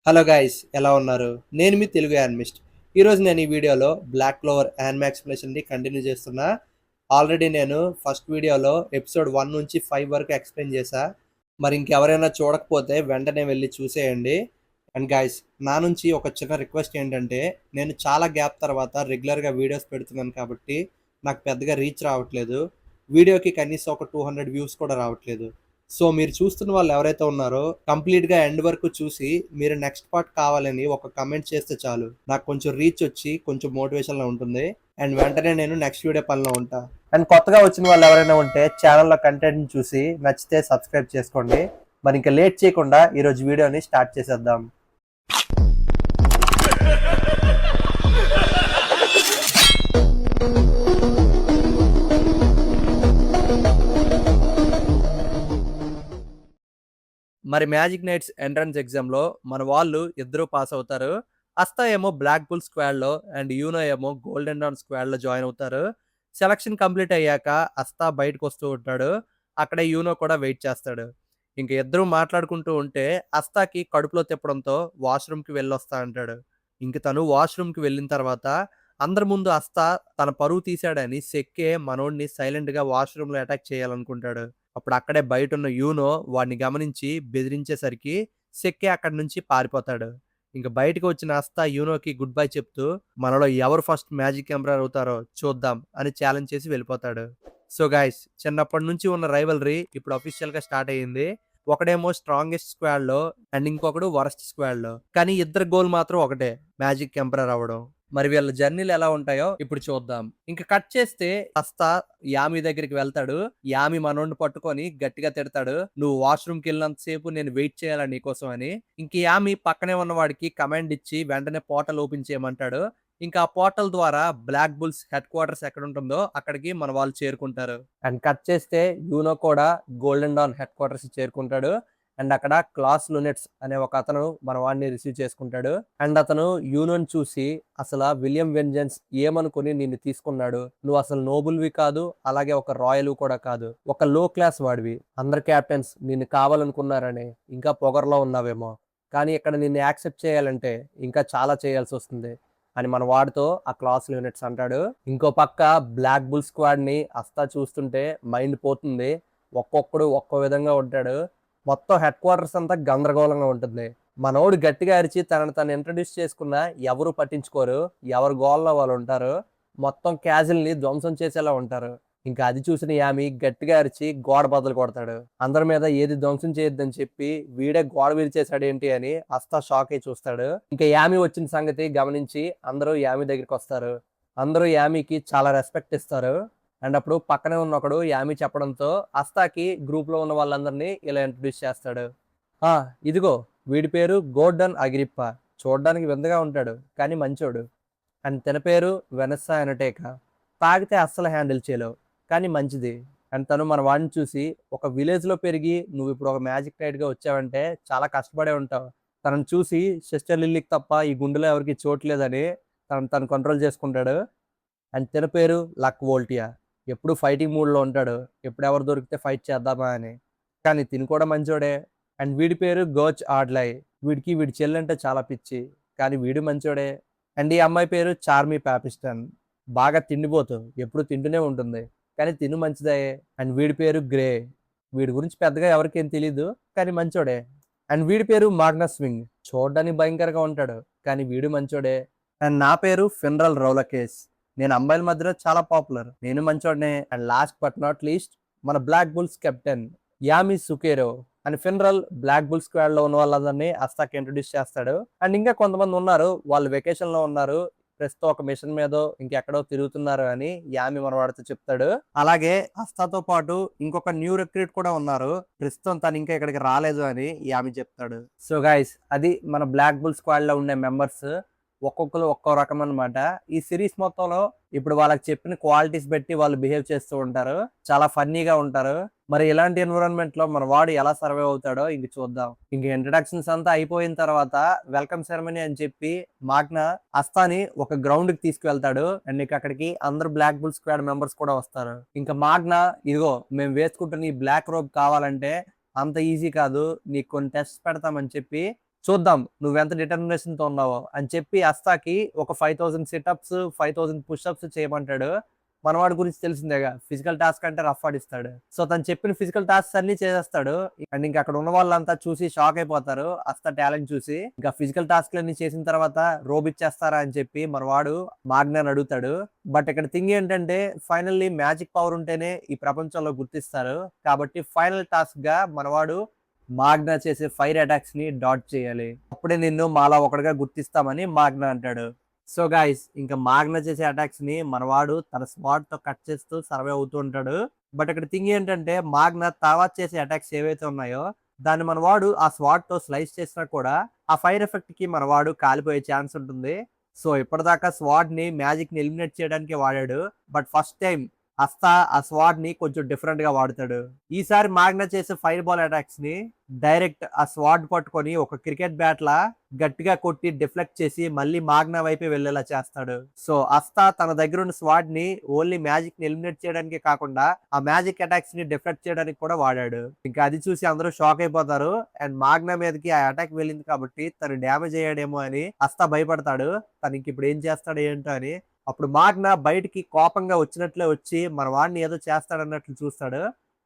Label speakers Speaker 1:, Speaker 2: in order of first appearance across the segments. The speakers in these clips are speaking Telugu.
Speaker 1: హలో గైస్, ఎలా ఉన్నారు? నేను మీ తెలుగు యానిమిస్ట్. ఈరోజు నేను ఈ వీడియోలో బ్లాక్ క్లోవర్ యానిమే ఎక్స్ప్లెనేషన్ని కంటిన్యూ చేస్తున్నా. ఆల్రెడీ నేను ఫస్ట్ వీడియోలో ఎపిసోడ్ 1 నుంచి 5 వరకు ఎక్స్ప్లెయిన్ చేశా. మరి ఇంకెవరైనా చూడకపోతే వెంటనే వెళ్ళి చూసేయండి. అండ్ గైస్, నా నుంచి ఒక చిన్న రిక్వెస్ట్ ఏంటంటే, నేను చాలా గ్యాప్ తర్వాత రెగ్యులర్గా వీడియోస్ పెడుతున్నాను కాబట్టి నాకు పెద్దగా రీచ్ రావట్లేదు. వీడియోకి కనీసం ఒక 200 వ్యూస్ కూడా రావట్లేదు. సో మీరు చూస్తున్న వాళ్ళు ఎవరైతే ఉన్నారో కంప్లీట్గా ఎండ్ వరకు చూసి మీరు నెక్స్ట్ పార్ట్ కావాలని ఒక కమెంట్ చేస్తే చాలు, నాకు కొంచెం రీచ్ వచ్చి కొంచెం మోటివేషన్లో ఉంటుంది. అండ్ వెంటనే నేను నెక్స్ట్ వీడియో పనిలో ఉంటా. అండ్ కొత్తగా వచ్చిన వాళ్ళు ఎవరైనా ఉంటే ఛానల్లో కంటెంట్ చూసి నచ్చితే సబ్స్క్రైబ్ చేసుకోండి. మరి ఇంకా లేట్ చేయకుండా ఈరోజు వీడియోని స్టార్ట్ చేసేద్దాం. మరి మ్యాజిక్ నైట్స్ ఎంట్రన్స్ ఎగ్జామ్లో మన వాళ్ళు ఇద్దరు పాస్ అవుతారు. అస్తా ఏమో బ్లాక్ బుల్ స్క్వాడ్లో అండ్ యూనో ఏమో గోల్డెన్ డాన్ స్క్వాడ్లో జాయిన్ అవుతారు. సెలక్షన్ కంప్లీట్ అయ్యాక అస్తా బయటకు వస్తూ ఉంటాడు. అక్కడే యూనో కూడా వెయిట్ చేస్తాడు. ఇంక ఇద్దరు మాట్లాడుకుంటూ ఉంటే అస్తాకి కడుపులో తిప్పడంతో వాష్రూమ్కి వెళ్ళొస్తా అంటాడు. ఇంక తను వాష్రూమ్కి వెళ్ళిన తర్వాత అందరి ముందు అస్తా తన పరువు తీశాడని సెక్కే మనోడిని సైలెంట్గా వాష్రూమ్లో అటాక్ చేయాలనుకుంటాడు. అప్పుడు అక్కడే బయటున్న యూనో వాడిని గమనించి బెదిరించేసరికి సెక్కే అక్కడి నుంచి పారిపోతాడు. ఇంక బయటకు వచ్చిన అస్తా యూనోకి గుడ్ బై చెప్తూ మనలో ఎవరు ఫస్ట్ మ్యాజిక్ ఎంపరర్ అవుతారో చూద్దాం అని ఛాలెంజ్ చేసి వెళ్ళిపోతాడు. సో గైస్, చిన్నప్పటి నుంచి ఉన్న రైవల్రీ ఇప్పుడు అఫీషియల్గా స్టార్ట్ అయ్యింది. ఒకడేమో స్ట్రాంగెస్ట్ స్క్వాడ్లో అండ్ ఇంకొకడు వరస్ట్ స్క్వాడ్లో, కానీ ఇద్దరు గోల్ మాత్రం ఒకటే, మ్యాజిక్ ఎంపరర్ అవ్వడం. మరి వీళ్ళ జర్నీలు ఎలా ఉంటాయో ఇప్పుడు చూద్దాం. ఇంక కట్ చేస్తే అస్తా యామి దగ్గరికి వెళ్తాడు. యామి మనోడిని పట్టుకొని గట్టిగా తిడతాడు, నువ్వు వాష్రూమ్కి వెళ్ళినంత సేపు నేను వెయిట్ చేయాలా నీకోసం అని. ఇంక యామి పక్కనే ఉన్న వాడికి కమాండ్ ఇచ్చి వెంటనే పోర్టల్ ఓపెన్ చేయమంటాడు. ఇంకా ఆ పోర్టల్ ద్వారా బ్లాక్ బుల్స్ హెడ్ క్వార్టర్స్ ఎక్కడ ఉంటుందో అక్కడికి మన వాళ్ళు చేరుకుంటారు. అండ్ కట్ చేస్తే యూనో కూడా గోల్డెన్ డాన్ హెడ్ క్వార్టర్స్ చేరుకుంటాడు. అండ్ అక్కడ క్లాస్ లునెట్స్ అనే ఒక అతను మన వాడిని రిసీవ్ చేసుకుంటాడు. అండ్ అతను యూనోని చూసి అసలు విలియం వెంజెన్స్ ఏమనుకుని నిన్ను తీసుకున్నాడు, నువ్వు అసలు నోబుల్వి కాదు, అలాగే ఒక రాయల్ కూడా కాదు, ఒక లో క్లాస్ వాడివి, అందరు క్యాప్టెన్స్ నిన్ను కావాలనుకున్నారని ఇంకా పొగర్లో ఉన్నావేమో, కానీ ఇక్కడ నిన్ను యాక్సెప్ట్ చేయాలంటే ఇంకా చాలా చేయాల్సి వస్తుంది అని మన వాడితో ఆ క్లాస్ యూనిట్స్ అంటాడు. ఇంకో పక్క బ్లాక్ బుల్ స్క్వాడ్ ని అస్తా చూస్తుంటే మైండ్ పోతుంది. ఒక్కొక్కడు ఒక్కో విధంగా ఉంటాడు. మొత్తం హెడ్ క్వార్టర్స్ అంతా గందరగోళంగా ఉంటుంది. మనోడు గట్టిగా అరిచి తనను తను ఇంట్రడ్యూస్ చేసుకున్న ఎవరు పట్టించుకోరు, ఎవరు గోల్లో వాళ్ళు ఉంటారు. మొత్తం క్యాజువల్ని ధ్వంసం చేసేలా ఉంటారు. ఇంకా అది చూసిన యామి గట్టిగా అరిచి గోడ బద్దలు కొడతాడు. అందరి మీద ఏది ధ్వంసం చేయొద్దని చెప్పి వీడే గోడ విరిచేశాడు ఏంటి అని అస్తా షాక్ అయి చూస్తాడు. ఇంకా యామి వచ్చిన సంగతి గమనించి అందరూ యామి దగ్గరికి వస్తారు. అందరూ యామికి చాలా రెస్పెక్ట్ ఇస్తారు. అండ్ అప్పుడు పక్కనే ఉన్న ఒకడు యామి చెప్పడంతో అస్తాకి గ్రూప్ లో ఉన్న వాళ్ళందరినీ ఇలా ఇంట్రడ్యూస్ చేస్తాడు. ఆ ఇదిగో, వీడి పేరు గోర్డన్ అగ్రిప్ప. చూడడానికి వింతగా ఉంటాడు కానీ మంచోడు. అండ్ తన పేరు వెనస్సా అనటేకా. తాగితే అస్సలు హ్యాండిల్ చేయలేవు కానీ మంచిది. అండ్ తను మన వాడిని చూసి, ఒక విలేజ్లో పెరిగి నువ్వు ఇప్పుడు ఒక మ్యాజిక్ నైట్గా వచ్చావంటే చాలా కష్టపడే ఉంటావు. తనను చూసి సిస్టర్ లిల్లీకి తప్ప ఈ గుండెలో ఎవరికి చోట్లేదని తను కంట్రోల్ చేసుకుంటాడు. అండ్ తన పేరు లక్ వోల్టియా. ఎప్పుడు ఫైటింగ్ మూడ్లో ఉంటాడు, ఎప్పుడు ఎవరు దొరికితే ఫైట్ చేద్దామా అని. కానీ తిని కూడా మంచోడే. అండ్ వీడి పేరు గోచ్ ఆడ్లై. వీడికి వీడి చెల్లంటే చాలా పిచ్చి, కానీ వీడు మంచోడే. అండ్ ఈ అమ్మాయి పేరు చార్మీ పాపిస్టన్. బాగా తిండిపోతూ, ఎప్పుడు తింటూనే ఉంటుంది, కానీ తిను మంచిదే. అండ్ వీడి పేరు గ్రే. వీడి గురించి పెద్దగా ఎవరికేం తెలీదు, కానీ మంచోడే. అండ్ వీడి పేరు మాగ్నస్ స్వింగ్. చూడడానికి భయంకరంగా ఉంటాడు, కానీ వీడు మంచోడే. అండ్ నా పేరు ఫినరల్ రౌలకేస్. నేను అమ్మాయిల మధ్యలో చాలా పాపులర్, నేను మంచోడనే. And last but not least, మన Black Bulls captain Yami Sukehiro. And finally Black Bull squad లో ఉన్న వాళ్ళందరినీ అస్తాకి ఇంట్రొడ్యూస్ చేస్తాడు. అండ్ ఇంకా కొంతమంది ఉన్నారు, వాళ్ళు వెకేషన్ లో ఉన్నారు, ప్రస్తుతం ఒక మిషన్ మీదో ఇంకెక్కడో తిరుగుతున్నారు అని యామి మనవాడితో చెప్తాడు. అలాగే అస్తాతో పాటు ఇంకొక న్యూ రిక్రూట్ కూడా ఉన్నారు, ప్రస్తుతం తను ఇంకా ఇక్కడికి రాలేదు అని యామి చెప్తాడు. సో గైస్, అది మన బ్లాక్ బుల్ స్క్వాడ్ లో ఉండే మెంబర్స్. ఒక్కొక్కరు ఒక్కో రకం అనమాట. ఈ సిరీస్ మొత్తంలో ఇప్పుడు వాళ్ళకి చెప్పిన క్వాలిటీస్ బట్టి వాళ్ళు బిహేవ్ చేస్తూ ఉంటారు, చాలా ఫన్నీగా ఉంటారు. మరి ఇలాంటి ఎన్విరాన్మెంట్ లో మన వాడు ఎలా సర్వైవ్ అవుతాడో ఇంక చూద్దాం. ఇంక ఇంట్రడక్షన్స్ అంతా అయిపోయిన తర్వాత వెల్కమ్ సెరమనీ అని చెప్పి మాగ్నా అస్తాని ఒక గ్రౌండ్ కి తీసుకువెళ్తాడు. అండ్ ఇక అక్కడికి అందరు బ్లాక్ బుల్ స్క్వాడ్ మెంబర్స్ కూడా వస్తారు. ఇంకా మాగ్నా, ఇదిగో మేము వేసుకుంటున్న ఈ బ్లాక్ రోబ్ కావాలంటే అంత ఈజీ కాదు, నీకు కొన్ని టెస్ట్స్ పెడతామని చెప్పి చూద్దాం నువ్వెంత డిటర్మినేషన్‌తో ఉన్నావో అని చెప్పి అస్తాకి ఒక 5000 సిటప్స్, 5000 పుషప్స్ చేయమంటాడు. మనవాడి గురించి తెలిసిందేగా ఫిజికల్ టాస్క్ అంటే రఫ్ ఆడిస్తాడు. సో, తను చెప్పిన ఫిజికల్ టాస్క్స్ అన్నీ చేసేస్తాడు. అండ్ ఇంక అక్కడ ఉన్న వాళ్ళంతా చూసి షాక్ అయిపోతారు అస్తా టాలెంట్ చూసి. ఇంకా ఫిజికల్ టాస్క్‌లన్నీ చేసిన తర్వాత రోబ్ ఇచ్చేస్తారా అని చెప్పి మనవాడు మాగ్నాని అడుగుతాడు. బట్ ఇక్కడ థింగ్ ఏంటంటే ఫైనల్లీ మ్యాజిక్ పవర్ ఉంటేనే ఈ ప్రపంచంలో గుర్తిస్తారు. కాబట్టి ఫైనల్ టాస్క్‌గా మనవాడు మాగ్నా చేసే ఫైర్ అటాక్స్ ని డాట్ చేయాలి. అప్పుడే నిన్ను మాలా ఒకడిగా గుర్తిస్తామని మాగ్నా అంటాడు. సో గైస్ ఇంకా మాగ్నా చేసే అటాక్స్ ని మనవాడు తన స్వాడ్ తో కట్ చేస్తూ సర్వే అవుతూ ఉంటాడు. బట్ ఇక్కడ థింగ్ ఏంటంటే మాగ్నా తర్వాత చేసే అటాక్స్ ఏవైతే ఉన్నాయో దాన్ని మనవాడు ఆ స్వాడ్ తో స్లైస్ చేసినా కూడా ఆ ఫైర్ ఎఫెక్ట్ కి మనవాడు కాలిపోయే ఛాన్స్ ఉంటుంది. సో ఇప్పటిదాకా స్వాడ్ ని మ్యాజిక్ ని ఎలిమినేట్ చేయడానికి వాడాడు. బట్ ఫస్ట్ టైం అస్తా ఆ స్వాడ్ ని కొంచెం డిఫరెంట్ గా వాడతాడు. ఈసారి మాగ్నా చేసే ఫైర్ బాల్ అటాక్స్ ని డైరెక్ట్ ఆ స్వాడ్ పట్టుకొని ఒక క్రికెట్ బ్యాట్ లా గట్టిగా కొట్టి డిఫ్లెక్ట్ చేసి మళ్ళీ మాగ్నా వైపే వెళ్ళేలా చేస్తాడు. సో అస్తా తన దగ్గర ఉన్న స్వాడ్ ని ఓన్లీ మ్యాజిక్ ని ఎలిమినేట్ చేయడానికి కాకుండా ఆ మ్యాజిక్ అటాక్స్ ని డిఫ్లెక్ట్ చేయడానికి కూడా వాడాడు. ఇంకా అది చూసి అందరూ షాక్ అయిపోతారు. అండ్ మాగ్నా మీదకి ఆ అటాక్ వెళ్ళింది కాబట్టి తను డ్యామేజ్ అయ్యాడేమో అని అస్తా భయపడతాడు. తనకి ఇప్పుడు ఏం చేస్తాడు ఏంటో అని. అప్పుడు మాగ్నా బయటికి కోపంగా వచ్చినట్లే వచ్చి మన వాడిని ఏదో చేస్తాడన్నట్లు చూస్తాడు.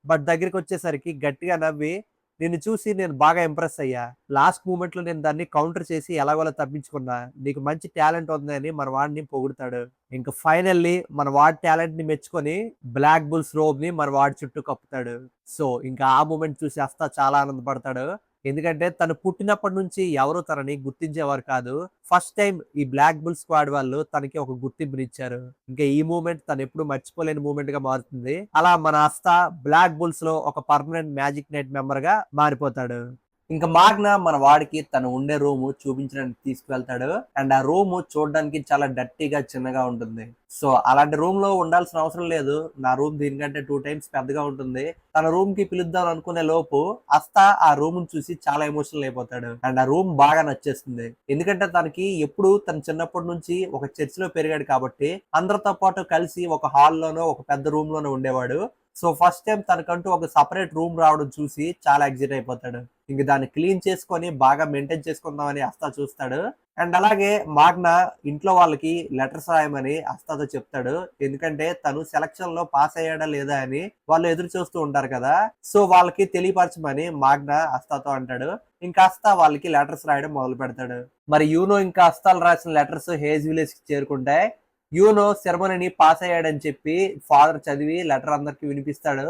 Speaker 1: బట్ దగ్గరికి వచ్చేసరికి గట్టిగా నవ్వి నిన్ను చూసి నేను బాగా ఇంప్రెస్ అయ్యా. లాస్ట్ మూమెంట్ లో నేను దాన్ని కౌంటర్ చేసి ఎలాగోలా తప్పించుకున్నా. నీకు మంచి టాలెంట్ ఉందని మన వాడిని పొగుడుతాడు. ఇంకా ఫైనల్లీ మన వాడి టాలెంట్ ని మెచ్చుకొని బ్లాక్ బుల్స్ రోబ్ ని మన వాడి చుట్టూ కప్పుతాడు. సో ఇంకా ఆ మూమెంట్ చూసి అస్తా చాలా ఆనందపడతాడు. ఎందుకంటే తను పుట్టినప్పటి నుంచి ఎవరు తనని గుర్తించేవారు కాదు. ఫస్ట్ టైం ఈ బ్లాక్ బుల్ స్క్వాడ్ వాళ్ళు తనకి ఒక గుర్తింపునిచ్చారు. ఇంకా ఈ మూమెంట్ తను ఎప్పుడు మర్చిపోలేని మూమెంట్ గా మారుతుంది. అలా మన అస్తా బ్లాక్ బుల్స్ లో ఒక పర్మనెంట్ మ్యాజిక్ నైట్ మెంబర్ గా మారిపోతాడు. ఇంకా మాగ్నా మన వాడికి తను ఉండే రూమ్ చూపించడానికి తీసుకువెళ్తాడు. అండ్ ఆ రూమ్ చూడడానికి చాలా డర్టీగా చిన్నగా ఉంటుంది. సో అలాంటి రూమ్ లో ఉండాల్సిన అవసరం లేదు. నా రూమ్ దీనికంటే 2 టైమ్స్ పెద్దగా ఉంటుంది. తన రూమ్ కి పిలుద్దాం అనుకునే లోపు అస్తా ఆ రూమ్ చూసి చాలా ఎమోషనల్ అయిపోతాడు. అండ్ ఆ రూమ్ బాగా నచ్చేస్తుంది. ఎందుకంటే తనకి ఎప్పుడు తన చిన్నప్పటి నుంచి ఒక చర్చ్ లో పెరిగాడు కాబట్టి అందరితో పాటు కలిసి ఒక హాల్లోనో ఒక పెద్ద రూమ్ లోనో ఉండేవాడు. సో ఫస్ట్ టైం తనకంటూ ఒక సపరేట్ రూమ్ రావడం చూసి చాలా ఎగ్జైట్ అయిపోతాడు. ఇంక దాన్ని క్లీన్ చేసుకొని బాగా మెయింటైన్ చేసుకుందామని అస్తా చూస్తాడు. అండ్ అలాగే మాగ్నా ఇంట్లో వాళ్ళకి లెటర్స్ రాయమని అస్తాతో చెప్తాడు. ఎందుకంటే తను సెలక్షన్ లో పాస్ అయ్యాడా లేదా అని వాళ్ళు ఎదురు చూస్తూ ఉంటారు కదా. సో వాళ్ళకి తెలియపరచమని మాగ్నా అస్తాతో అంటాడు. ఇంకా అస్తా వాళ్ళకి లెటర్స్ రాయడం మొదలు పెడతాడు. మరి యూనో ఇంకా అస్తాలు రాసిన లెటర్స్ హేజ్ విలేజ్ కి చేరుకుంటాయి. యూనో సెరమనీని పాస్ అయ్యాడని చెప్పి ఫాదర్ చదివి లెటర్ అందరికి వినిపిస్తాడు.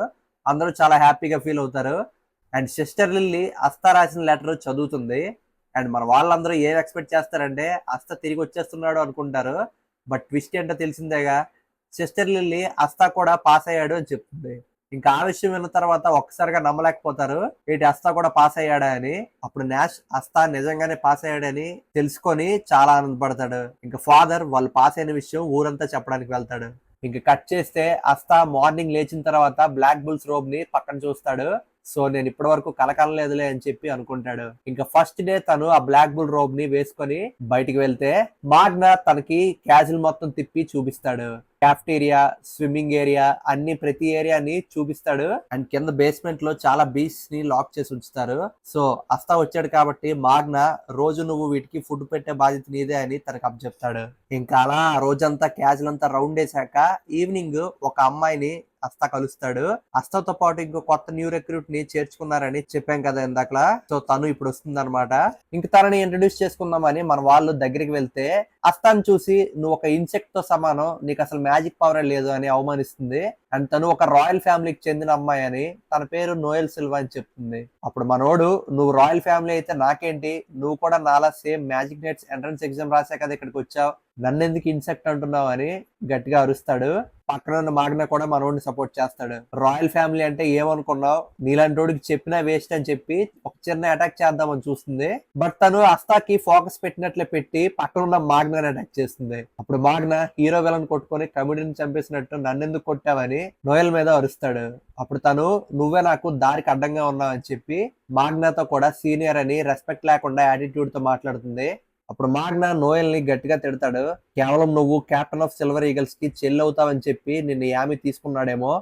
Speaker 1: అందరూ చాలా హ్యాపీగా ఫీల్ అవుతారు. అండ్ సిస్టర్ లిల్లీ అస్తా రాసిన లెటర్ చదువుతుంది. అండ్ మన వాళ్ళందరూ ఏం ఎక్స్పెక్ట్ చేస్తారంటే అస్తా తిరిగి వచ్చేస్తున్నాడు అనుకుంటారు. బట్ ట్విస్ట్ ఏంటో తెలిసిందేగా. సిస్టర్ లిల్లీ అస్తా కూడా పాస్ అయ్యాడు అని చెప్తుంది. ఇంకా ఆ విషయం విన్న తర్వాత ఒక్కసారిగా నమ్మలేకపోతారు. ఏంటి అస్తా కూడా పాస్ అయ్యాడా అని. అప్పుడు నాష్ అస్తా నిజంగానే పాస్ అయ్యాడని తెలుసుకొని చాలా ఆనందపడతాడు. ఇంకా ఫాదర్ వాళ్ళు పాస్ అయిన విషయం ఊరంతా చెప్పడానికి వెళ్తాడు. ఇంక కట్ చేస్తే అస్తా మార్నింగ్ లేచిన తర్వాత బ్లాక్ బుల్స్ రోబ్ ని పక్కన చూస్తాడు. సో నేను ఇప్పటి వరకు కలకలలేదులే అని చెప్పి అనుకుంటాడు. ఇంకా ఫస్ట్ డే తను ఆ బ్లాక్ బుల్ రోబ్ ని వేసుకొని బయటికి వెళ్తే మాగ్నా తనకి క్యాజువల్ మొత్తం తిప్పి చూపిస్తాడు. క్యాఫ్టేరియా, స్విమ్మింగ్ ఏరియా అన్ని ప్రతి ఏరియాని చూపిస్తాడు. అండ్ కింద బేస్మెంట్ లో చాలా బీచ్ ని లాక్ చేసి ఉంచుతారు. సో అస్తా వచ్చాడు కాబట్టి మాగ్నా రోజు నువ్వు వీటికి ఫుడ్ పెట్టే బాధ్యత నీదే అని తనకు అప్పచెప్తాడు. ఇంకా అలా ఆ రోజంతా క్యాజువల్ అంతా రౌండ్ వేసాక ఈవినింగ్ ఒక అమ్మాయిని అస్తా కలుస్తాడు. అస్తాతో పాటు ఇంకో కొత్త న్యూ రిక్రూట్ ని చేర్చుకున్నారని చెప్పాం కదా ఇందాకలా. సో తను ఇప్పుడు వస్తుంది అనమాట. ఇంక తనని ఇంట్రడ్యూస్ చేసుకుందామని మన వాళ్ళు దగ్గరికి వెళ్తే అస్తాను చూసి నువ్వు ఒక ఇన్సెక్ట్ తో సమానం, నీకు అసలు మ్యాజిక్ పవర్ లేదు అని అవమానిస్తుంది. అండ్ తను ఒక రాయల్ ఫ్యామిలీకి చెందిన అమ్మాయి అని, తన పేరు నోయల్ సిల్వా అని చెప్తుంది. అప్పుడు మనోడు నువ్వు రాయల్ ఫ్యామిలీ అయితే నాకేంటి, నువ్వు కూడా నాలా same Magic Knights entrance exam రాసా కదా ఇక్కడికి వచ్చావు, నన్నెందుకు ఇన్సెక్ట్ అంటున్నావు అని గట్టిగా అరుస్తాడు. పక్కన ఉన్న మాగ్నా కూడా మనోడిని సపోర్ట్ చేస్తాడు. రాయల్ ఫ్యామిలీ అంటే ఏమనుకున్నావు, నీలాంటి వాడికి చెప్పినా వేస్ట్ అని చెప్పి ఒక చిన్న అటాక్ చేద్దామని చూస్తుంది. బట్ తను అస్తాకి ఫోకస్ పెట్టినట్లే పెట్టి పక్కన ఉన్న మాగ్నాని అటాక్ చేస్తుంది. అప్పుడు మాగ్నా హీరో విలన్ కొట్టుకొని కమెడీని చంపేసినట్టు నన్నెందుకు కొట్టావని నోయల్ మీద అరుస్తాడు. అప్పుడు తను నువ్వే నాకు దారికి అడ్డంగా ఉన్నావు అని చెప్పి మాగ్నాతో కూడా సీనియర్ అని రెస్పెక్ట్ లేకుండా యాటిట్యూడ్ తో మాట్లాడుతుంది. అప్పుడు మాగ్నా నోయల్ ని గట్టిగా తిడతాడు. కేవలం నువ్వు కెప్టెన్ ఆఫ్ సిల్వర్ ఈగల్స్ కి చెల్లి అవుతావని చెప్పి నిన్ను యామి తీసుకున్నాడేమో,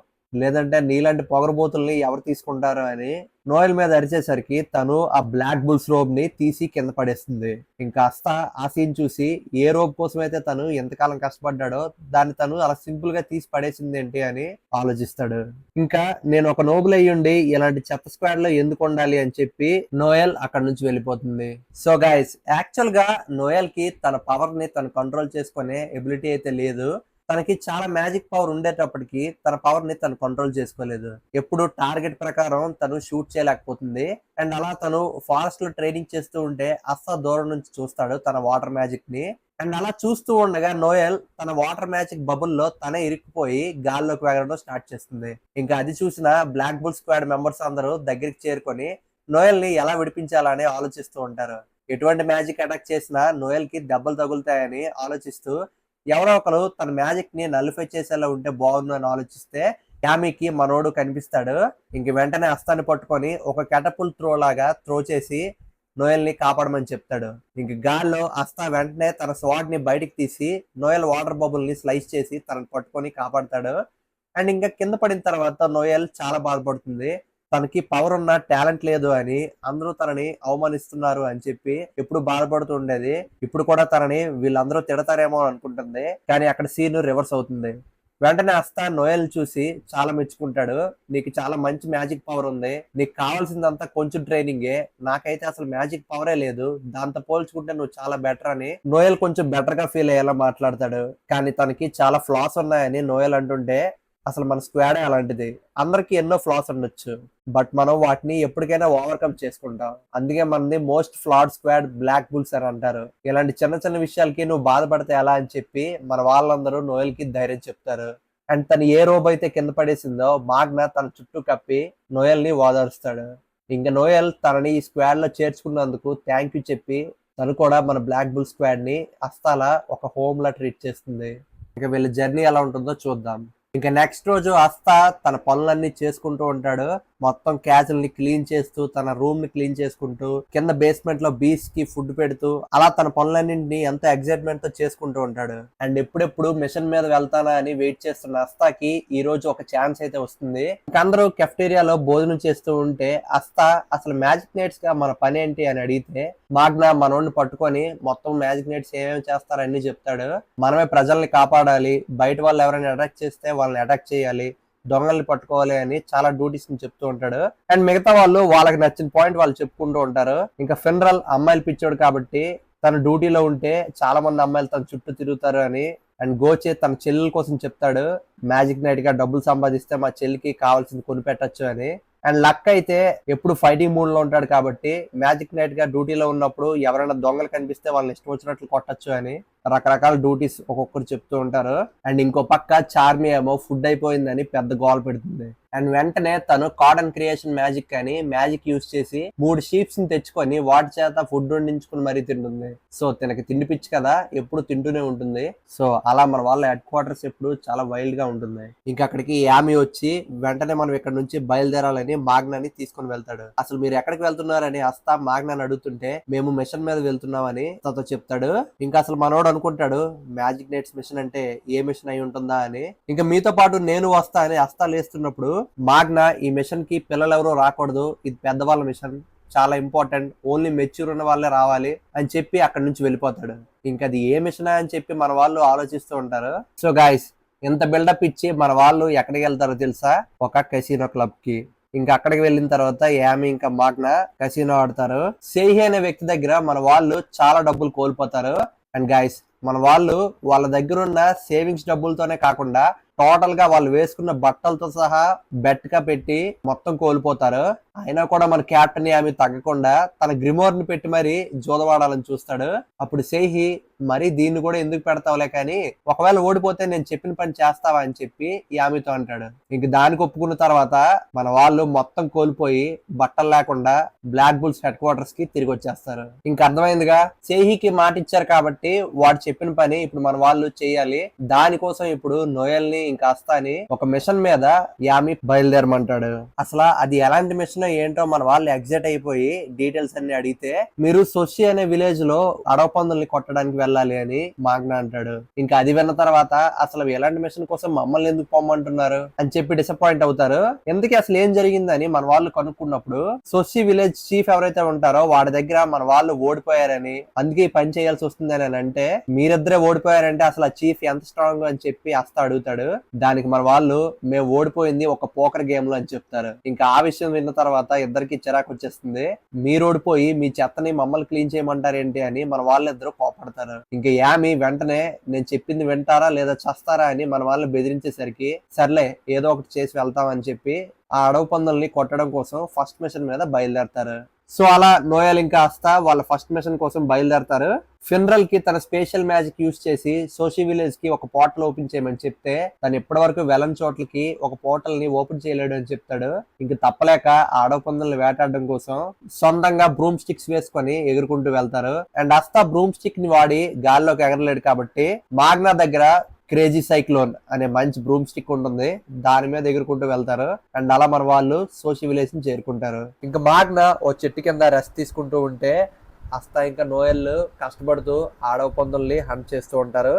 Speaker 1: లేదంటే నీలాంటి పొగరబోతుల్ని ఎవరు తీసుకుంటారు అని నోయల్ మీద అరిచేసరికి తను ఆ బ్లాక్ బుల్స్ రోబ్ ని తీసి కింద పడేస్తుంది. ఇంకా అస్తా ఆ సీన్ చూసి ఏ రోబ్ కోసం అయితే తను ఎంతకాలం కష్టపడ్డాడో దాన్ని తను అలా సింపుల్ గా తీసి పడేసింది ఏంటి అని ఆలోచిస్తాడు. ఇంకా నేను ఒక నోబుల్ అయ్యుండి ఇలాంటి చెత్త స్క్వాడ్ లో ఎందుకు ఉండాలి అని చెప్పి నోయల్ అక్కడ నుంచి వెళ్ళిపోతుంది. సో గైస్, యాక్చువల్ గా నోయల్ కి తన పవర్ ని తను కంట్రోల్ చేసుకునే ఎబిలిటీ అయితే లేదు. తనకి చాలా మ్యాజిక్ పవర్ ఉండేటప్పటికి తన పవర్ ని తను కంట్రోల్ చేసుకోలేదు. ఎప్పుడు టార్గెట్ ప్రకారం తను షూట్ చేయలేకపోతుంది. అండ్ అలా తను ఫారెస్ట్ లో ట్రైనింగ్ చేస్తూ ఉంటే అస్సా దూరం నుంచి చూస్తాడు తన వాటర్ మ్యాజిక్ ని. అండ్ అలా చూస్తూ ఉండగా నోయల్ తన వాటర్ మ్యాజిక్ బబుల్లో తనే ఇరుక్కుపోయి గాల్లోకి ఎగరడం స్టార్ట్ చేస్తుంది. ఇంకా అది చూసిన బ్లాక్ బుల్ స్క్వాడ్ మెంబర్స్ అందరూ దగ్గరికి చేరుకొని నోయల్ ని ఎలా విడిపించాలని ఆలోచిస్తూ ఉంటారు. ఎటువంటి మ్యాజిక్ అటాక్ చేసినా నోయల్ కి దెబ్బలు తగులుతాయని ఆలోచిస్తూ ఎవరో ఒకరు తన మ్యాజిక్ ని నలిఫై చేసేలా ఉంటే బాగుండు అని ఆలోచిస్తే యామీకి మనోడు కనిపిస్తాడు. ఇంక వెంటనే అస్తాన్ని పట్టుకొని ఒక క్యాటపుల్ త్రో లాగా త్రో చేసి నోయల్ ని కాపాడమని చెప్తాడు. ఇంక గాల్లో అస్తా వెంటనే తన స్వాడ్ ని బయటికి తీసి నోయల్ వాటర్ బబుల్ ని స్లైస్ చేసి తనని పట్టుకొని కాపాడతాడు. అండ్ ఇంకా కింద పడిన తర్వాత నోయల్ చాలా బాధపడుతుంది. తనకి పవర్ ఉన్న టాలెంట్ లేదు అని అందరూ తనని అవమానిస్తున్నారు అని చెప్పి ఎప్పుడు బాధపడుతూ ఉండేది. ఇప్పుడు కూడా తనని వీళ్ళందరూ తిడతారేమో అనుకుంటుంది. కానీ అక్కడ సీన్ రివర్స్ అవుతుంది. వెంటనే అస్తా నోయల్ చూసి చాలా మెచ్చుకుంటాడు. నీకు చాలా మంచి మ్యాజిక్ పవర్ ఉంది, నీకు కావాల్సిందంతా కొంచెం ట్రైనింగే, నాకైతే అసలు మ్యాజిక్ పవరే లేదు, దాంతో పోల్చుకుంటే నువ్వు చాలా బెటర్ అని నోయల్ కొంచెం బెటర్ గా ఫీల్ అయ్యేలా మాట్లాడతాడు. కానీ తనకి చాలా ఫ్లాస్ ఉన్నాయని నోయల్ అంటుంటే అసలు మన స్క్వాడే అలాంటిది, అందరికి ఎన్నో ఫ్లాస్ ఉండొచ్చు, బట్ మనం వాటిని ఎప్పటికైనా ఓవర్కమ్ చేసుకుంటాం. అందుకే మనది most flawed squad Black Bulls అని అంటారు. ఇలాంటి చిన్న చిన్న విషయాలకి నువ్వు బాధపడితే ఎలా అని చెప్పి మన వాళ్ళందరూ నోయల్ కి ధైర్యం చెప్తారు. అండ్ తను ఏ రోబ్ అయితే కింద పడేసిందో మాగ్నా తన చుట్టూ కప్పి నోయల్ ని ఓదారుస్తాడు. ఇంకా నోయల్ తనని ఈ స్క్వాడ్ లో చేర్చుకున్నందుకు థ్యాంక్ యూ చెప్పి తను కూడా మన బ్లాక్ బుల్ స్క్వాడ్ ని అస్తాలా ఒక హోమ్ లా ట్రీట్ చేస్తుంది. ఇక వీళ్ళ జర్నీ ఎలా ఉంటుందో చూద్దాం. ఇంకా నెక్స్ట్ రోజు అస్తా తన పనులన్నీ చేసుకుంటూ ఉంటాడు. మొత్తం క్యాచుల్ని క్లీన్ చేస్తూ తన రూమ్ ని క్లీన్ చేసుకుంటూ కింద బేస్మెంట్ లో బీస్ కి ఫుడ్ పెడుతూ అలా తన పనులన్నింటినీ ఎంతో ఎక్సైట్మెంట్ తో చేసుకుంటూ ఉంటాడు. అండ్ ఎప్పుడెప్పుడు మిషన్ మీద వెళ్తానా అని వెయిట్ చేస్తున్న అస్తాకి ఈ రోజు ఒక ఛాన్స్ అయితే వస్తుంది. అందరూ కెఫ్టేరియాలో భోజనం చేస్తూ ఉంటే అస్తా అసలు మ్యాజిక్ నైట్స్ గా మన పని ఏంటి అని అడిగితే మాగ్నా మనోడిని పట్టుకొని మొత్తం మ్యాజిక్ నైట్స్ ఏమేమి చేస్తారని చెప్తాడు. మనమే ప్రజల్ని కాపాడాలి, బయట వాళ్ళు ఎవరైనా అటాక్ చేస్తే వాళ్ళని అటాక్ చేయాలి, దొంగల్ని పట్టుకోవాలి అని చాలా డ్యూటీస్ ని చెప్తూ ఉంటాడు. అండ్ మిగతా వాళ్ళు వాళ్ళకి నచ్చిన పాయింట్ వాళ్ళు చెప్పుకుంటూ ఉంటారు. ఇంకా ఫినరల్ అమ్మాయిలు పిచ్చోడు కాబట్టి తన డ్యూటీలో ఉంటే చాలా మంది అమ్మాయిలు తన చుట్టూ తిరుగుతారు అని. అండ్ గోచే తన చెల్లెల కోసం చెప్తాడు, మ్యాజిక్ నైట్ గా డబ్బులు సంపాదిస్తే మా చెల్లికి కావాల్సింది కొనిపెట్టచ్చు అని. అండ్ లక్ అయితే ఎప్పుడు ఫైటింగ్ మూడ్ లో ఉంటాడు కాబట్టి మ్యాజిక్ నైట్ గా డ్యూటీలో ఉన్నప్పుడు ఎవరైనా దొంగలు కనిపిస్తే వాళ్ళని ఇష్టం వచ్చినట్లు కొట్టచ్చు అని రకరకాల డ్యూటీస్ ఒక్కొక్కరు చెప్తూ ఉంటారు. అండ్ ఇంకో పక్క చార్మి ఏమో ఫుడ్ అయిపోయిందని పెద్ద గోల్ పెడుతుంది. అండ్ వెంటనే తను కాటన్ క్రియేషన్ మ్యాజిక్ అని మ్యాజిక్ యూజ్ చేసి 3 షీప్స్ ని తెచ్చుకొని వాటి చేత ఫుడ్ వండించుకుని మరీ తింటుంది. సో తనకి తిండి పిచ్చి కదా, ఎప్పుడు తింటూనే ఉంటుంది. సో అలా మన వాళ్ళ హెడ్ క్వార్టర్స్ ఎప్పుడు చాలా వైల్డ్ గా ఉంటుంది. ఇంకా అక్కడికి యామి వచ్చి వెంటనే మనం ఇక్కడ నుంచి బయలుదేరాలని మాగ్నాని తీసుకుని వెళ్తాడు. అసలు మీరు ఎక్కడికి వెళ్తున్నారని అస్తా మాగ్నాని అడుగుతుంటే మేము మిషన్ మీద వెళ్తున్నామని తనతో చెప్తాడు. ఇంకా అసలు మనోడు అనుకుంటాడు మ్యాజిక్ నైట్స్ మిషన్ అంటే ఏ మిషన్ అయి ఉంటుందా అని. ఇంకా మీతో పాటు నేను వస్తా అని అస్తా లేస్తున్నప్పుడు మాగ్నా ఈ మిషన్ కి పిల్లలు ఎవరో రాకూడదు, ఇది పెద్దవాళ్ళ మిషన్, చాలా ఇంపార్టెంట్, ఓన్లీ మెచ్యూర్ ఉన్న వాళ్ళే రావాలి అని చెప్పి అక్కడి నుంచి వెళ్ళిపోతాడు. ఇంకా అది ఏ మిషన్ అని చెప్పి మన వాళ్ళు ఆలోచిస్తూ ఉంటారు. సో గైస్, ఇంత బిల్డప్ ఇచ్చి మన వాళ్ళు ఎక్కడికి వెళ్తారో తెలుసా? ఒక కసినో క్లబ్ కి. ఇంకా అక్కడికి వెళ్ళిన తర్వాత యామి ఇంకా మాగ్నా కసినో ఆడతారు. సేహి అనే వ్యక్తి దగ్గర మన వాళ్ళు చాలా డబ్బులు కోల్పోతారు. అండ్ గైస్, మన వాళ్ళు వాళ్ళ దగ్గర ఉన్న సేవింగ్స్ డబ్బులతోనే కాకుండా టోటల్ గా వాళ్ళు వేసుకున్న బట్టలతో సహా బెట్ గా పెట్టి మొత్తం కోల్పోతారు. అయినా కూడా మన క్యాప్టెన్ యామి తగ్గకుండా తన గ్రిమోర్ ని పెట్టి మరీ జోదవాడాలని చూస్తాడు. అప్పుడు సేహి మరి దీన్ని కూడా ఎందుకు పెడతావులే కానీ ఒకవేళ ఓడిపోతే నేను చెప్పిన పని చేస్తావా అని చెప్పి యామితో అంటాడు. ఇంక దానికి ఒప్పుకున్న తర్వాత మన వాళ్ళు మొత్తం కోల్పోయి బట్టలు లేకుండా బ్లాక్ బుల్స్ హెడ్ క్వార్టర్స్ కి తిరిగి వచ్చేస్తారు. ఇంకా అర్థమైందిగా, సేహికి మాట ఇచ్చారు కాబట్టి వాడు చెప్పిన పని ఇప్పుడు మన వాళ్ళు చేయాలి. దానికోసం ఇప్పుడు నోయల్ ని ఇంకా అస్తాని ఒక మిషన్ మీద యామి బయలుదేరమంటాడు. అసలు అది ఎలాంటి మిషన్ ఇన్ఫర్మేషన్ ఏంటో మన వాళ్ళు ఎగ్జైట్ అయిపోయి డీటెయిల్స్ అన్ని అడిగితే, మీరు సొషి అనే విలేజ్ లో అడవ పందుల్ని కొట్టడానికి వెళ్ళాలి అని మాగ్నా అంటాడు. ఇంకా అది విన్న తర్వాత అసలు ఎలాంటి మిషన్ కోసం మమ్మల్ని ఎందుకు పొమ్మంటున్నారు అని చెప్పి డిసప్పాయింట్ అవుతారు. ఎందుకు అసలు ఏం జరిగిందని మన వాళ్ళు కనుక్కున్నప్పుడు సొషి విలేజ్ చీఫ్ ఎవరైతే ఉంటారో వాడి దగ్గర మన వాళ్ళు ఓడిపోయారని, అందుకే ఈ పని చేయాల్సి వస్తుందని అని అంటే, మీరిద్దరే ఓడిపోయారంటే అసలు ఆ చీఫ్ ఎంత స్ట్రాంగ్ అని చెప్పి అస్తా అడుగుతాడు. దానికి మన వాళ్ళు మేము ఓడిపోయింది ఒక పోకర్ గేమ్ లో అని చెప్తారు. ఇంకా ఆ విషయం విన్న తర్వాత ఇద్దరికి చిరాకు వచ్చేస్తుంది. మీరు ఓడిపోయి మీ చెత్తని మమ్మల్ని క్లీన్ చేయమంటారు ఏంటి అని మన వాళ్ళిద్దరూ కోపడతారు. ఇంకా యామి వెంటనే నేను చెప్పింది వింటారా లేదా చస్తారా అని మన వాళ్ళు బెదిరించేసరికి సర్లే ఏదో ఒకటి చేసి వెళ్తామని చెప్పి ఆ అడవి పందుల్ని కొట్టడం కోసం ఫస్ట్ మిషన్ మీద బయలుదేరతారు. సో అలా నోయల్ ఇంకా అస్తా వాళ్ళ ఫస్ట్ మిషన్ కోసం బయలుదేరతారు. ఫినరల్ కి తన స్పెషల్ మ్యాజిక్ యూజ్ చేసి సోషి విలేజ్ కి ఒక పోర్టల్ ఓపెన్ చేయమని చెప్తే తను ఇప్పటి వరకు వెళ్ళని చోట్లకి ఒక పోర్టల్ ని ఓపెన్ చేయలేడు అని చెప్తాడు. ఇంక తప్పలేక అడవి పందుల్ని వేటాడడం కోసం సొంతంగా బ్రూమ్ స్టిక్స్ వేసుకొని ఎగురుకుంటూ వెళ్తారు. అండ్ అస్తా బ్రూమ్ స్టిక్ ని వాడి గాల్లోకి ఎగరలేడు కాబట్టి మాగ్నా దగ్గర క్రేజీ సైక్లోన్ అనే మంచి బ్రూమ్ స్టిక్ ఉంటుంది, దాని మీద ఎగురుకుంటూ వెళ్తారు. అండ్ అలా మన వాళ్ళు సోషి విలేజ్ ని చేరుకుంటారు. ఇంకా మాగ్నా ఓ చెట్టు కింద రెస్ట్ తీసుకుంటూ ఉంటే అస్తా ఇంకా నోయల్ కష్టపడుతూ అడవి పందుల్ని హంట్ చేస్తూ ఉంటారు.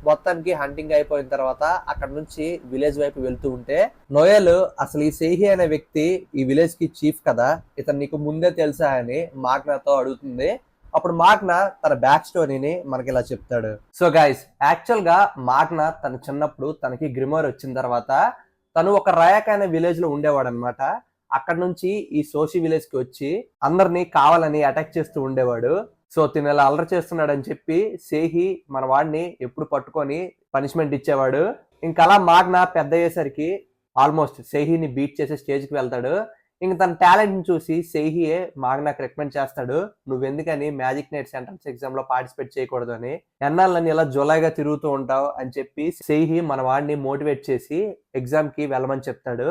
Speaker 1: మొత్తానికి హంటింగ్ అయిపోయిన తర్వాత అక్కడ నుంచి విలేజ్ వైపు వెళ్తూ ఉంటే నోయల్ అసలు ఈ సేహి అనే వ్యక్తి ఈ విలేజ్ కి చీఫ్ కదా, ఇతను నీకు ముందే తెలుసా అని మాగ్నాతో అడుగుతుంది. అప్పుడు మాగ్నా తన బ్యాక్ స్టోరీని మనకి ఇలా చెప్తాడు. సో గైస్, యాక్చువల్ గా మాగ్నా తన చిన్నప్పుడు తనకి గ్రిమోర్ వచ్చిన తర్వాత తను ఒక రయాక్ అనే విలేజ్ లో ఉండేవాడు అనమాట. అక్కడ నుంచి ఈ సోషి విలేజ్ కి వచ్చి అందరినీ కావాలని అటాక్ చేస్తూ ఉండేవాడు. సో తిను ఇలా అల్లరి చేస్తున్నాడు అని చెప్పి సేహి మన వాడిని ఎప్పుడు పట్టుకొని పనిష్మెంట్ ఇచ్చేవాడు. ఇంకా అలా మాగ్నా పెద్ద అయ్యేసరికి ఆల్మోస్ట్ సేహిని బీట్ చేసే స్టేజ్ కి వెళ్తాడు. ఇంక తన టాలెంట్ ని చూసి సేహియే మాగ్నాకి రికమెండ్ చేస్తాడు, నువ్వెందుకని మ్యాజిక్ నైట్స్ ఎంట్రన్స్ ఎగ్జామ్ లో పార్టిసిపేట్ చేయకూడదు అని, ఎన్నాళ్ళని ఇలా జోలాగా తిరుగుతూ ఉంటావు అని చెప్పి సేహి మన వాడిని మోటివేట్ చేసి ఎగ్జామ్ కి వెళ్ళమని చెప్తాడు.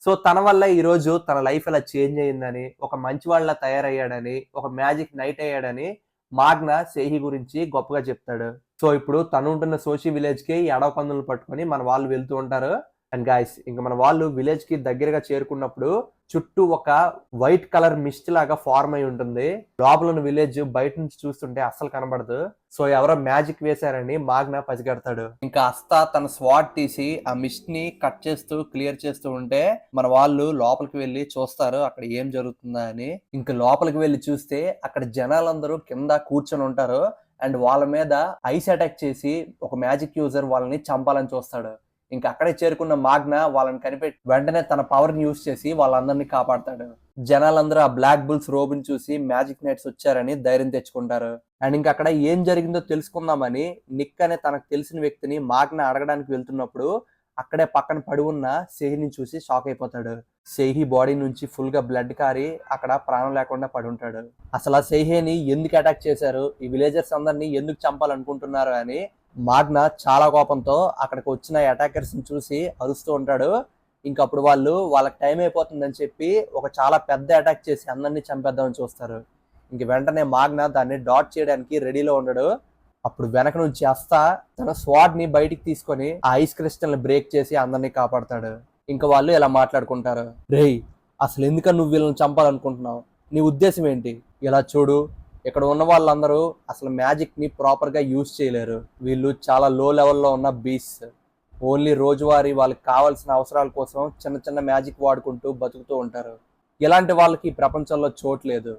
Speaker 1: సో తన వల్ల ఈ రోజు తన లైఫ్ ఎలా చేంజ్ అయ్యిందని, ఒక మంచి వాళ్ళ తయారయ్యాడని, ఒక మ్యాజిక్ నైట్ అయ్యాడని మాగ్నా సేహి గురించి గొప్పగా చెప్తాడు. సో ఇప్పుడు తను ఉంటున్న సోషి విలేజ్ కి ఈ అడవి పందులను పట్టుకొని మన వాళ్ళు వెళ్తూ ఉంటారు. అండ్ గాయస్, ఇంకా మన వాళ్ళు విలేజ్ కి దగ్గరగా చేరుకున్నప్పుడు చుట్టూ ఒక వైట్ కలర్ మిస్ట్ లాగా ఫార్మ్ అయి ఉంటుంది. లోపల ఉన్న విలేజ్ బయట నుంచి చూస్తుంటే అస్సలు కనబడదు. సో ఎవరో మ్యాజిక్ వేశారని మాగ్నా పసిగడతాడు. ఇంకా అస్తా తన స్వాట్ తీసి ఆ మిస్ట్ ని కట్ చేస్తూ క్లియర్ చేస్తూ ఉంటే మన వాళ్ళు లోపలికి వెళ్లి చూస్తారు అక్కడ ఏం జరుగుతుందా అని. ఇంకా లోపలికి వెళ్లి చూస్తే అక్కడ జనాలందరూ కింద కూర్చొని ఉంటారు. అండ్ వాళ్ళ మీద ఐస్ అటాక్ చేసి ఒక మ్యాజిక్ యూజర్ వాళ్ళని చంపాలని చూస్తాడు. ఇంకా అక్కడే చేరుకున్న మాగ్నా వాళ్ళని కనిపెట్టి వెంటనే తన పవర్ ని యూజ్ చేసి వాళ్ళందరినీ కాపాడతాడు. జనాలందరూ ఆ బ్లాక్ బుల్స్ రోబుని చూసి మ్యాజిక్ నైట్స్ వచ్చారని ధైర్యం తెచ్చుకుంటారు. అండ్ ఇంకా అక్కడ ఏం జరిగిందో తెలుసుకుందామని నిక్ అనే తనకు తెలిసిన వ్యక్తిని మాగ్నా అడగడానికి వెళ్తున్నప్పుడు అక్కడే పక్కన పడి ఉన్న సేహిని చూసి షాక్ అయిపోతాడు. సేహి బాడీ నుంచి ఫుల్ గా బ్లడ్ కారి అక్కడ ప్రాణం లేకుండా పడి ఉంటాడు. అసలు ఆ సేహిని ఎందుకు అటాక్ చేశారు, ఈ విలేజర్స్ అందరినీ ఎందుకు చంపాలనుకుంటున్నారు అని మాగ్నా చాలా కోపంతో అక్కడికి వచ్చిన అటాకర్స్ ని చూసి అరుస్తూ ఉంటాడు. ఇంకా అప్పుడు వాళ్ళు వాళ్ళకి టైం అయిపోతుందని చెప్పి ఒక చాలా పెద్ద అటాక్ చేసి అందరినీ చంపేద్దామని చూస్తారు. ఇంక వెంటనే మాగ్నా దాన్ని డాట్ చేయడానికి రెడీలో ఉండడు. అప్పుడు వెనక నుంచి అస్తా తన స్వాడ్ ని బయటికి తీసుకొని ఆ ఐస్ క్రిస్టల్ ని బ్రేక్ చేసి అందరినీ కాపాడతాడు. ఇంకా వాళ్ళు ఇలా మాట్లాడుకుంటారు, రేయ్ అసలు ఎందుకని నువ్వు వీళ్ళని చంపాలనుకుంటున్నావు, నీ ఉద్దేశం ఏంటి, ఇలా చూడు ఇక్కడ ఉన్న వాళ్ళందరూ అసలు మ్యాజిక్ ని ప్రాపర్ గా యూజ్ చేయలేరు, వీళ్ళు చాలా లో లెవెల్లో ఉన్న బీస్ట్, ఓన్లీ రోజువారీ వాళ్ళకి కావాల్సిన అవసరాల కోసం చిన్న చిన్న మ్యాజిక్ వాడుకుంటూ బతుకుతూ ఉంటారు. ఇలాంటి వాళ్ళకి ఈ ప్రపంచంలో చోటు లేదు.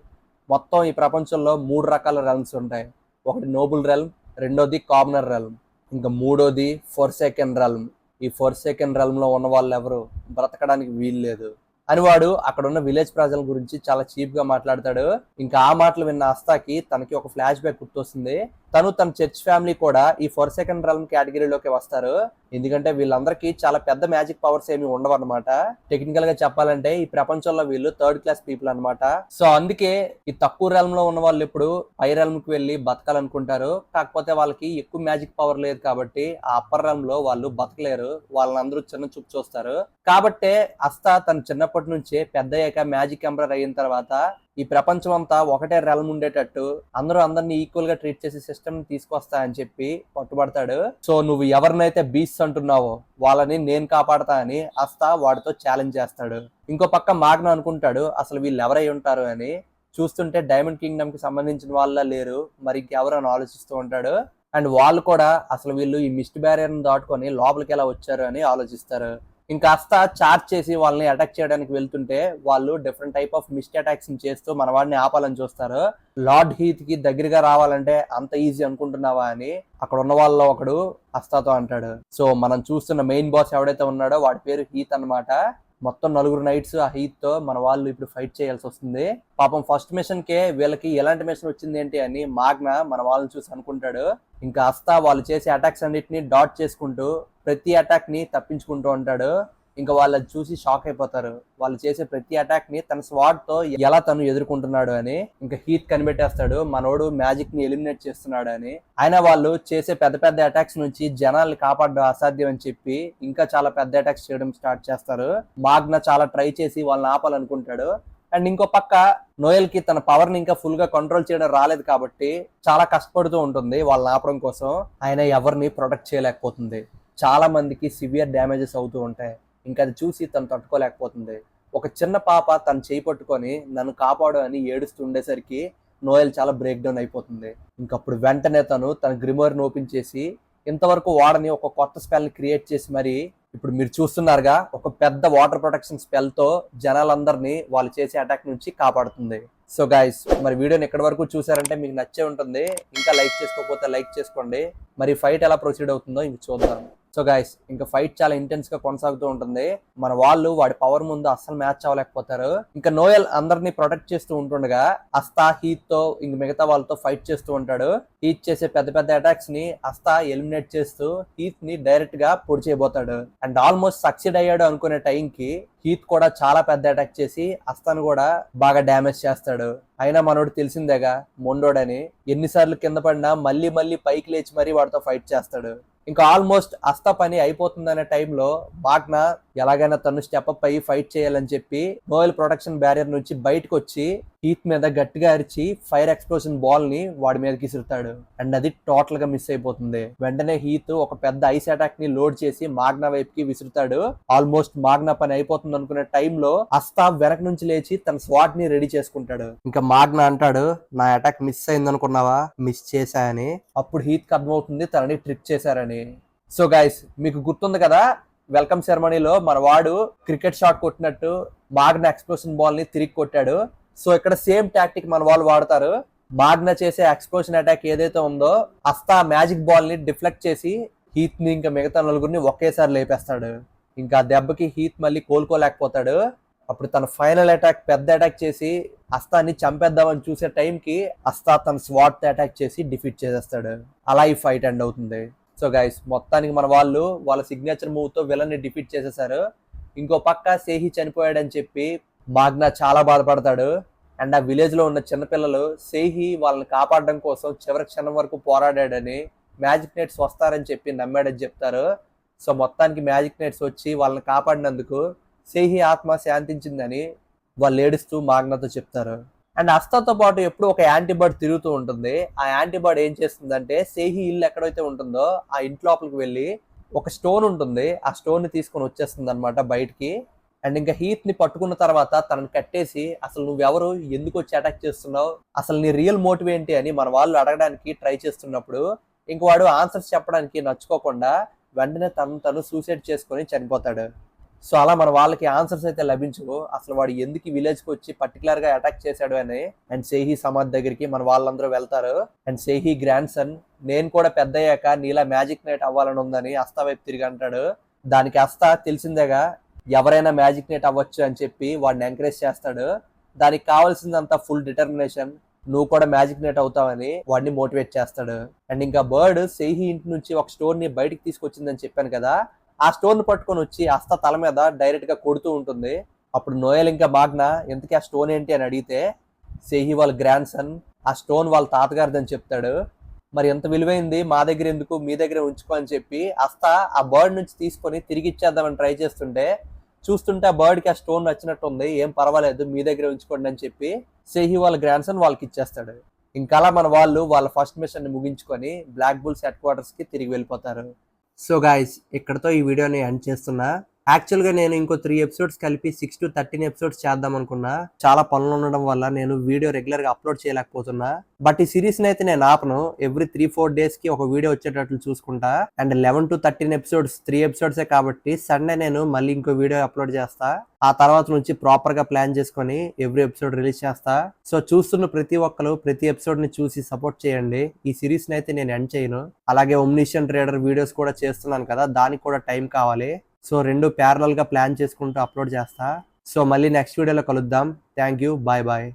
Speaker 1: మొత్తం ఈ ప్రపంచంలో 3 రకాల రెల్మ్స్ ఉంటాయి. ఒకటి నోబుల్ రెల్మ్, రెండోది కామనర్ రెల్మ్, ఇంకా మూడోది ఫోర్సేకెన్ రెల్మ్. ఈ ఫోర్సేకెన్ రెల్మ్ లో ఉన్న వాళ్ళు ఎవరు బ్రతకడానికి వీలు లేదు అని వాడు అక్కడ ఉన్న విలేజ్ ప్రజల గురించి చాలా చీప్ గా మాట్లాడతాడు. ఇంకా ఆ మాటలు విన్న అస్తాకి తనకి ఒక ఫ్లాష్ బ్యాక్ గుర్తొస్తుంది. తను తన చర్చ్ ఫ్యామిలీ కూడా ఈ ఫోర్సేకెన్ రెల్మ్ కేటగిరీలోకి వస్తారు. ఎందుకంటే వీళ్ళందరికీ చాలా పెద్ద మ్యాజిక్ పవర్స్ ఏమి ఉండవు అనమాట. టెక్నికల్ గా చెప్పాలంటే ఈ ప్రపంచంలో వీళ్ళు 3rd క్లాస్ పీపుల్ అనమాట. సో అందుకే ఈ తక్కువ రెల్మ్ లో ఉన్న వాళ్ళు ఇప్పుడు పై రెల్మ్ కి వెళ్ళి బతకాలనుకుంటారు. కాకపోతే వాళ్ళకి ఎక్కువ మ్యాజిక్ పవర్ లేదు కాబట్టి ఆ అప్పర్ రెల్మ్ లో వాళ్ళు బతకలేరు, వాళ్ళని అందరూ చిన్న చూపు చూస్తారు. కాబట్టే అస్తా తను చిన్నప్పటి నుంచే పెద్ద అయ్యాక మ్యాజిక్ ఎంపరర్ అయిన తర్వాత ఈ ప్రపంచం అంతా ఒకటే రెల్మ్ ఉండేటట్టు అందరూ అందరిని ఈక్వల్ గా ట్రీట్ చేసే సిస్టమ్ తీసుకొస్తా అని చెప్పి పట్టుబడతాడు. సో నువ్వు ఎవరినైతే బీస్ట్ అంటున్నావో వాళ్ళని నేను కాపాడతా అని అస్తా వాడితో ఛాలెంజ్ చేస్తాడు. ఇంకో పక్క మాగ్నా అనుకుంటాడు అసలు వీళ్ళు ఎవరై ఉంటారు అని. చూస్తుంటే డైమండ్ కింగ్డమ్ కి సంబంధించిన వాళ్ళ లేరు, మరి ఇంకెవరు అని ఆలోచిస్తూ ఉంటాడు. అండ్ వాళ్ళు కూడా అసలు వీళ్ళు ఈ మిస్ట్ బ్యారియర్ ని దాటుకొని లోపలికి ఎలా వచ్చారు అని ఆలోచిస్తారు. ఇంకాస్త చార్జ్ చేసి వాళ్ళని అటాక్ చేయడానికి వెళ్తుంటే వాళ్ళు different type of mist attacks చేస్తూ మన వాడిని ఆపాలని చూస్తారు. లార్డ్ హీత్ కి దగ్గరగా రావాలంటే అంత ఈజీ అనుకుంటున్నావా అని అక్కడ ఉన్న వాళ్ళలో ఒకడు అస్తాతో అంటాడు. సో మనం చూస్తున్న మెయిన్ బాస్ ఎవడైతే ఉన్నాడో వాడి పేరు హీత్ అన్నమాట. మొత్తం 4 నైట్స్ ఆ హీత్ తో మన వాళ్ళు ఇప్పుడు ఫైట్ చేయాల్సి వస్తుంది. పాపం ఫస్ట్ మిషన్ కే వీళ్ళకి ఎలాంటి మిషన్ వచ్చింది ఏంటి అని మాగ్నా మన వాళ్ళని చూసి అనుకుంటాడు. ఇంకా అస్తా వాళ్ళు చేసే అటాక్స్ అన్నిటిని డాట్ చేసుకుంటూ ప్రతి అటాక్ ని తప్పించుకుంటూ ఉంటాడు. ఇంకా వాళ్ళని చూసి షాక్ అయిపోతారు. వాళ్ళు చేసే ప్రతి అటాక్ ని తన స్వాడ్ తో ఎలా తను ఎదుర్కొంటున్నాడు అని. ఇంకా హీత్ కనిపెట్టేస్తాడు మనోడు మ్యాజిక్ ని ఎలిమినేట్ చేస్తున్నాడు అని. అయినా వాళ్ళు చేసే పెద్ద పెద్ద అటాక్స్ నుంచి జనాల్ని కాపాడడం అసాధ్యం అని చెప్పి ఇంకా చాలా పెద్ద అటాక్స్ చేయడం స్టార్ట్ చేస్తారు. మాగ్నా చాలా ట్రై చేసి వాళ్ళని ఆపాలనుకుంటాడు. అండ్ ఇంకో పక్క నోయల్ కి తన పవర్ ని ఇంకా ఫుల్ గా కంట్రోల్ చేయడం రాలేదు కాబట్టి చాలా కష్టపడుతూ ఉంటుంది వాళ్ళని ఆపడం కోసం. ఆయన ఎవరిని ప్రొటెక్ట్ చేయలేకపోతుంది. చాలా మందికి సివియర్ డ్యామేజెస్ అవుతూ ఉంటాయి. ఇంకా అది చూసి తను తట్టుకోలేకపోతుంది. ఒక చిన్న పాప తను చేయి పట్టుకొని నన్ను కాపాడు అని ఏడుస్తుండేసరికి నోయల్ చాలా బ్రేక్ డౌన్ అయిపోతుంది. ఇంకప్పుడు వెంటనే తన గ్రిమోర్ని ఓపెన్ చేసి ఇంతవరకు వాడని ఒక కొత్త స్పెల్ క్రియేట్ చేసి మరి ఇప్పుడు మీరు చూస్తున్నారుగా ఒక పెద్ద వాటర్ ప్రొటెక్షన్ స్పెల్ తో జనాలందరినీ వాళ్ళు చేసే అటాక్ నుంచి కాపాడుతుంది. సో గైస్ మరి వీడియోని ఎక్కడి వరకు చూసారంటే మీకు నచ్చే ఉంటుంది. ఇంకా లైక్ చేసుకోకపోతే లైక్ చేసుకోండి. మరి ఫైట్ ఎలా ప్రొసీడ్ అవుతుందో ఇంక చూద్దాం. సో గైస్ ఇంకా ఫైట్ చాలా ఇంటెన్స్ గా కొనసాగుతూ ఉంటుంది. మన వాళ్ళు వాడి పవర్ ముందు అస్సలు మ్యాచ్ అవ్వలేకపోతారు. ఇంకా నోయల్ అందరినీ ప్రొటెక్ట్ చేస్తూ ఉంటుండగా అస్తా హీత్ తో ఇంక మిగతా వాళ్ళతో ఫైట్ చేస్తూ ఉంటాడు. హీత్ చేసే పెద్ద పెద్ద అటాక్స్ ని అస్తా ఎలిమినేట్ చేస్తూ హీత్ ని డైరెక్ట్ గా పొడి చేయబోతాడు. అండ్ ఆల్మోస్ట్ సక్సీడ్ అయ్యాడు అనుకునే టైం కి హీత్ కూడా చాలా పెద్ద అటాక్ చేసి అస్తాను కూడా బాగా డ్యామేజ్ చేస్తాడు. అయినా మనోడు తెలిసిందేగా మొండోడని, ఎన్నిసార్లు కింద పడినా మళ్ళీ మళ్ళీ పైకి లేచి మరీ వాడితో ఫైట్ చేస్తాడు. ఇంకా ఆల్మోస్ట్ అస్తా పని అయిపోతుందనే టైంలో మాగ్నా ఎలాగైనా తను స్టెప్ అప్ అయ్యి ఫైట్ చేయాలని చెప్పి నోయల్ ప్రొటెక్షన్ బ్యారియర్ నుంచి బయటకు వచ్చి హీత్ మీద గట్టిగా అరిచి ఫైర్ ఎక్స్ప్లోషన్ బాల్ ని వాడి మీదకి విసురుతాడు. అండ్ అది టోటల్ గా మిస్ అయిపోతుంది. వెంటనే హీత్ ఒక పెద్ద ఐస్ అటాక్ ని లోడ్ చేసి మాగ్నా వైపుకి విసురుతాడు. ఆల్మోస్ట్ మాగ్నా పని అయిపోతుంది అనుకునే టైంలో అస్తా వెనక నుంచి లేచి తన స్వాట్ ని రెడీ చేసుకుంటాడు. ఇంకా మాగ్నా అంటాడు నా అటాక్ మిస్ అయింది అనుకున్నావా, మిస్ చేశా అని. అప్పుడు హీత్ కి అర్థమవుతుంది తనని ట్రిక్ చేశారని. సో గైస్ మీకు గుర్తుంది కదా వెల్కమ్ సెరమనీలో మన వాడు క్రికెట్ షాట్ కొట్టినట్టు మాగ్నా ఎక్స్ప్లోషన్ బాల్ ని తిరిగి కొట్టాడు. సో ఇక్కడ సేమ్ టాక్టిక్ మన వాళ్ళు వాడతారు. మాగ్నా చేసే ఎక్స్ప్లోషన్ అటాక్ ఏదైతే ఉందో అస్తా మ్యాజిక్ బాల్ ని డిఫ్లెక్ట్ చేసి హీత్ ని ఇంకా మిగతా నలుగురిని ఒకేసారి లేపేస్తాడు. ఇంకా దెబ్బకి హీత్ మళ్ళీ కోలుకోలేకపోతాడు. అప్పుడు తన ఫైనల్ అటాక్ పెద్ద అటాక్ చేసి అస్తాని చంపేద్దామని చూసే టైంకి అస్తా తన స్వాట్ అటాక్ చేసి డిఫీట్ చేసేస్తాడు. అలా ఈ ఫైట్ ఎండ్ అవుతుంది. సో గైస్ మొత్తానికి మన వాళ్ళు వాళ్ళ సిగ్నేచర్ మూవ్ తో విలన్ ని డిఫీట్ చేసేసారు. ఇంకో పక్క సేహి చనిపోయాడని చెప్పి మాగ్నా చాలా బాధపడతాడు. అండ్ ఆ విలేజ్ లో ఉన్న చిన్నపిల్లలు సేహి వాళ్ళని కాపాడడం కోసం చివరి క్షణం వరకు పోరాడాడని మ్యాజిక్ నైట్స్ వస్తారని చెప్పి నమ్మాడని చెప్తారు. సో మొత్తానికి మ్యాజిక్ నైట్స్ వచ్చి వాళ్ళని కాపాడినందుకు సేహి ఆత్మ శాంతించిందని వాళ్ళు ఏడుస్తూ మాగ్నాతో చెప్తారు. అండ్ అస్తాతో పాటు ఎప్పుడు ఒక యాంటీబర్డ్ తిరుగుతూ ఉంటుంది. ఆ యాంటీబర్డ్ ఏం చేస్తుందంటే సేహి ఇల్లు ఎక్కడైతే ఉంటుందో ఆ ఇంటి లోపలికి వెళ్ళి ఒక స్టోన్ ఉంటుంది, ఆ స్టోన్ ని తీసుకొని వచ్చేస్తుంది అనమాట బయటికి. అండ్ ఇంకా హీత్ ని పట్టుకున్న తర్వాత తనని కట్టేసి అసలు నువ్వెవరు, ఎందుకు వచ్చి అటాక్ చేస్తున్నావు, అసలు నీ రియల్ మోటివ్ ఏంటి అని మన వాళ్ళు అడగడానికి ట్రై చేస్తున్నప్పుడు ఇంక వాడు ఆన్సర్స్ చెప్పడానికి నచ్చుకోకుండా వెంటనే తను సూసైడ్ చేసుకొని చనిపోతాడు. సో అలా మన వాళ్ళకి ఆన్సర్స్ అయితే లభించవు. అసలు వాడు ఎందుకు విలేజ్ కి వచ్చి పర్టికులర్ గా అటాక్ చేశాడు అని. అండ్ సేహి సమాధి దగ్గరికి మన వాళ్ళందరూ వెళ్తారు. అండ్ సేహి గ్రాండ్ సన్ నేను కూడా పెద్ద అయ్యాక నీలా మ్యాజిక్ నైట్ అవ్వాలని ఉందని అస్తా వైపు తిరిగి అంటాడు. దానికి అస్తా తెలిసిందేగా ఎవరైనా మ్యాజిక్ నైట్ అవ్వచ్చు అని చెప్పి వాడిని ఎంకరేజ్ చేస్తాడు. దానికి కావాల్సిందంతా ఫుల్ డిటర్మినేషన్, నువ్వు కూడా మ్యాజిక్ నైట్ అవుతావని వాడిని మోటివేట్ చేస్తాడు. అండ్ ఇంకా బర్డ్ సేహి ఇంటి నుంచి ఒక స్టోన్ ని బయటికి తీసుకొచ్చిందని చెప్పాను కదా, ఆ స్టోన్ పట్టుకొని వచ్చి అస్తా తల మీద డైరెక్ట్ గా కొడుతూ ఉంటుంది. అప్పుడు నోయల్ ఇంకా మాగ్నా ఎందుకు ఆ స్టోన్ ఏంటి అని అడిగితే సేహి వాళ్ళ గ్రాండ్ సన్ ఆ స్టోన్ వాళ్ళ తాతగారిదని చెప్తాడు. మరి ఎంత విలువైంది మా దగ్గర ఎందుకు, మీ దగ్గర ఉంచుకో అని చెప్పి అస్తా ఆ బర్డ్ నుంచి తీసుకొని తిరిగి ఇచ్చేద్దామని ట్రై చేస్తుంటే చూస్తుంటే ఆ బర్డ్ కి ఆ స్టోన్ నచ్చినట్టు ఉంది, ఏం పర్వాలేదు మీ దగ్గర ఉంచుకోండి అని చెప్పి సేహి వాళ్ళ గ్రాండ్ సన్ వాళ్ళకి ఇచ్చేస్తాడు. ఇంకా అలా మన వాళ్ళు వాళ్ళ ఫస్ట్ మిషన్ ని ముగించుకొని బ్లాక్ బుల్స్ హెడ్ క్వార్టర్స్ కి తిరిగి వెళ్ళిపోతారు. సో గైస్, ఇక్కడతో ఈ వీడియోని ఎండ్ చేస్తున్నా. యాక్చువల్ గా నేను ఇంకో 3 ఎపిసోడ్స్ కలిపి 6 to 13 ఎపిసోడ్స్ చేద్దాం అనుకున్నా. చాలా పనులు ఉండడం వల్ల నేను వీడియో రెగ్యులర్ గా అప్లోడ్ చేయలేకపోతున్నా. బట్ ఈ సిరీస్ ని అయితే నేను ఆపను. ఎవ్రీ 3-4 డేస్ కి ఒక వీడియో వచ్చేటట్లు చూసుకుంటా. అండ్ 11 to 13 ఎపిసోడ్స్ 3 ఎపిసోడ్సే కాబట్టి సండే నేను మళ్ళీ ఇంకో వీడియో అప్లోడ్ చేస్తా. ఆ తర్వాత నుంచి ప్రాపర్ గా ప్లాన్ చేసుకొని ఎవ్రీ ఎపిసోడ్ రిలీజ్ చేస్తా. సో చూస్తున్న ప్రతి ఒక్కరు ప్రతి ఎపిసోడ్ ని చూసి సపోర్ట్ చేయండి. ఈ సిరీస్ ని అయితే నేను ఎండ్ చేయను. అలాగే ఒమ్నిషియన్ ట్రేడర్ వీడియోస్ కూడా చేస్తున్నాను కదా, దానికి కూడా టైం కావాలి. సో 2 ప్యారలల్ గా ప్లాన్ చేసుకుంటూ అప్లోడ్ చేస్తా. సో మళ్ళీ నెక్స్ట్ వీడియోలో కలుద్దాం. Thank you, bye bye.